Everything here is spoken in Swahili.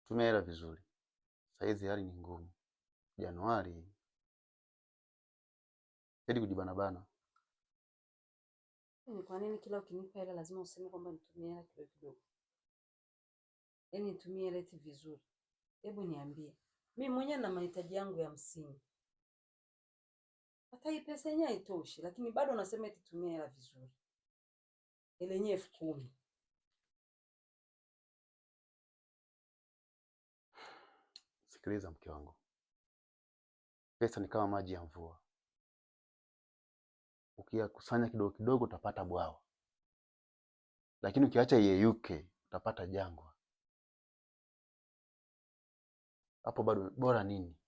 Tumia hela vizuri. Saizi hali ni ngumu. Januari hadi kujibanabana. Ni kwa nini kila ukinipa hela lazima useme kwamba nitumie hela kidogo kidogo? Yaani nitumie hela eti vizuri. Hebu niambie. Mimi mwenyewe na mahitaji yangu ya msingi. Hata hii pesa yenyewe haitoshi, lakini bado unasema eti tumie hela vizuri. Hela yenyewe 10,000. Sikiliza mke wangu. Pesa ni kama maji ya mvua. Ukiyakusanya kidogo kidogo utapata bwawa. Lakini ukiacha iyeyuke utapata jangwa. Hapo bado bora nini?